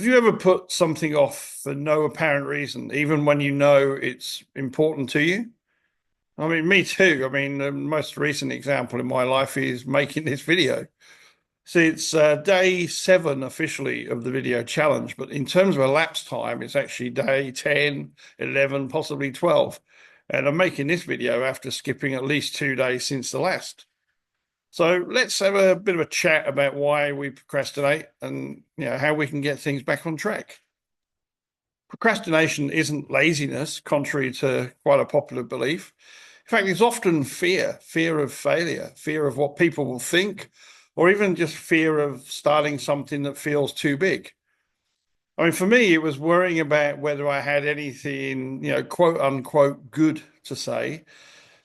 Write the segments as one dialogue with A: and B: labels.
A: Have you ever put something off for no apparent reason, even when you know it's important to you? I mean, me too. I mean, the most recent example in my life is making this video. See, it's day 7 officially of the video challenge, but in terms of elapsed time, it's actually day 10, 11, possibly 12. And I'm making this video after skipping at least 2 days since the last. So let's have a bit of a chat about why we procrastinate and how we can get things back on track. Procrastination isn't laziness, contrary to quite a popular belief. In fact, it's often fear of failure, fear of what people will think, or even just fear of starting something that feels too big. I mean, for me, it was worrying about whether I had anything, quote unquote, good to say.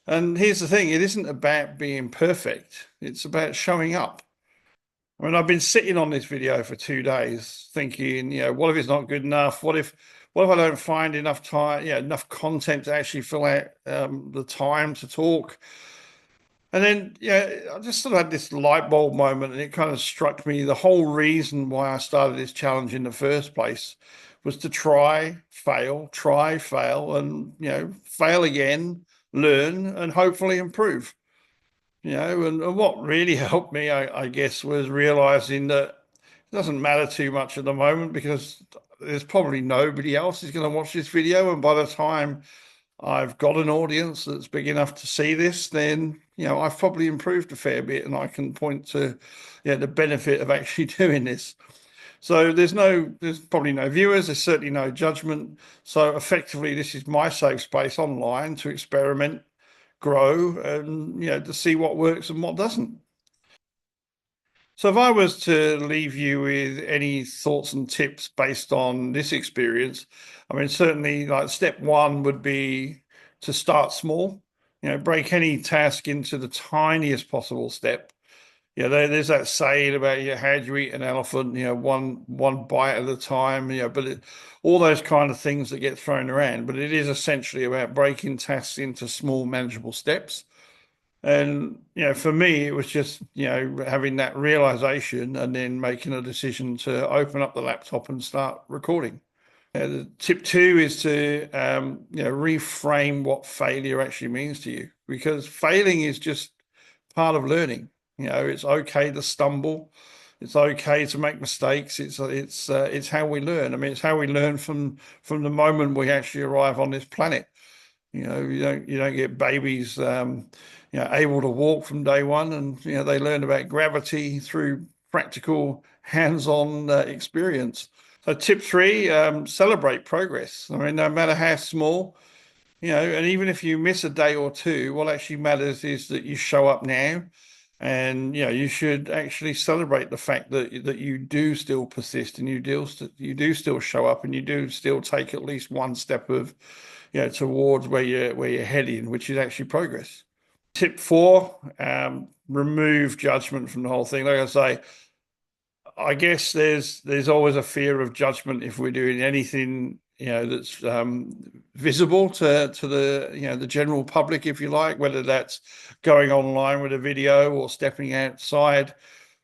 A: And here's the thing, it isn't about being perfect, it's about showing up. I mean, I've been sitting on this video for 2 days thinking, what if it's not good enough? What if I don't find enough time, enough content to actually fill out the time to talk? And then, I just sort of had this light bulb moment, and it kind of struck me the whole reason why I started this challenge in the first place was to try, fail, and fail again, learn, and hopefully improve. And what really helped me, I guess, was realizing that it doesn't matter too much at the moment because there's probably nobody else who's going to watch this video. And by the time I've got an audience that's big enough to see this, then, I've probably improved a fair bit and I can point to, the benefit of actually doing this. So there's probably no viewers, there's certainly no judgment. So effectively, this is my safe space online to experiment, grow, and to see what works and what doesn't. So if I was to leave you with any thoughts and tips based on this experience, I mean, certainly like step one would be to start small, break any task into the tiniest possible step. There's that saying about how do you eat an elephant, one bite at a time, all those kind of things that get thrown around. But it is essentially about breaking tasks into small, manageable steps. And for me, it was just having that realization and then making a decision to open up the laptop and start recording. Tip two is to reframe what failure actually means to you, because failing is just part of learning. It's okay to stumble. It's okay to make mistakes. It's how we learn. I mean, it's how we learn from the moment we actually arrive on this planet. You don't get babies able to walk from day one, and they learn about gravity through practical hands-on experience. So tip three, celebrate progress. I mean, no matter how small, and even if you miss a day or two, what actually matters is that you show up now. And you should actually celebrate the fact that you do still persist and you do still show up and you do still take at least one step of towards where you're heading, which is actually progress. Tip four, remove judgment from the whole thing. Like I say, I guess there's always a fear of judgment if we're doing anything that's visible to the general public, if you like, whether that's going online with a video or stepping outside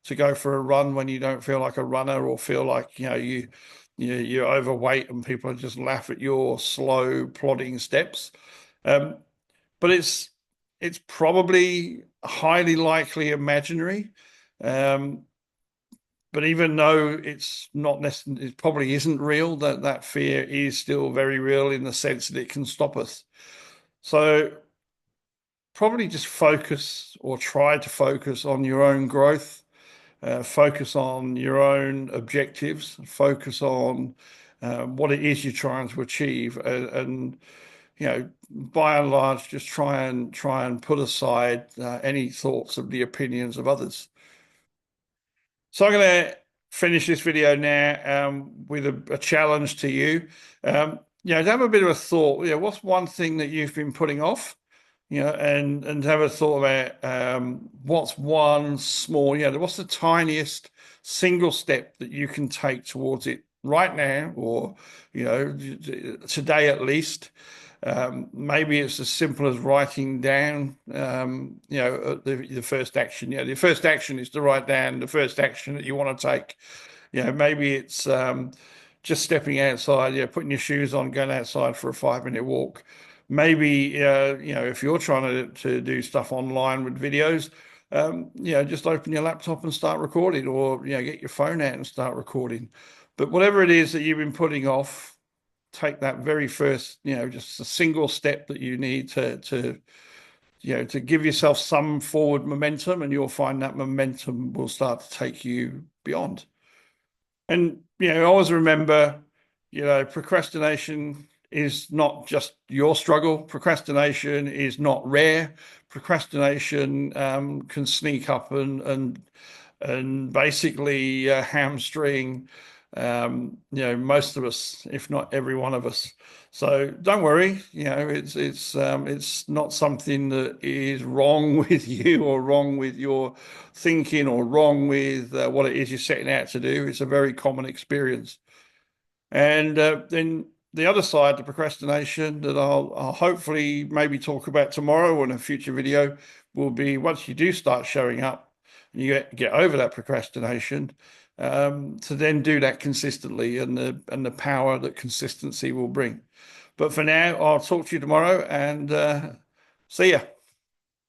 A: to go for a run when you don't feel like a runner or feel like you're overweight and people just laugh at your slow plodding steps. But it's probably highly likely imaginary. Um, but even though it's not necessarily, it probably isn't real, that fear is still very real in the sense that it can stop us. So probably just focus or try to focus on your own growth, focus on your own objectives, focus on what it is you're trying to achieve, and by and large, just try and put aside any thoughts of the opinions of others. So I'm going to finish this video now with a challenge to you. To have a bit of a thought. What's one thing that you've been putting off? And have a thought about what's one small. What's the tiniest single step that you can take towards it right now, or today at least. Maybe it's as simple as writing down, the first action. The first action is to write down the first action that you want to take. Maybe it's just stepping outside, putting your shoes on, going outside for a 5 minute walk. Maybe, if you're trying to do stuff online with videos, just open your laptop and start recording, or, get your phone out and start recording. But whatever it is that you've been putting off, take that very first, just a single step that you need to give yourself some forward momentum, and you'll find that momentum will start to take you beyond. And, always remember, procrastination is not just your struggle. Procrastination is not rare. Procrastination can sneak up and basically hamstring most of us, if not every one of us. So don't worry, it's not something that is wrong with you, or wrong with your thinking, or wrong with what it is you're setting out to do. It's a very common experience. And then the other side, the procrastination that I'll hopefully maybe talk about tomorrow in a future video, will be once you do start showing up and you get over that procrastination, to then do that consistently, and the power that consistency will bring. But for now, I'll talk to you tomorrow, and see ya.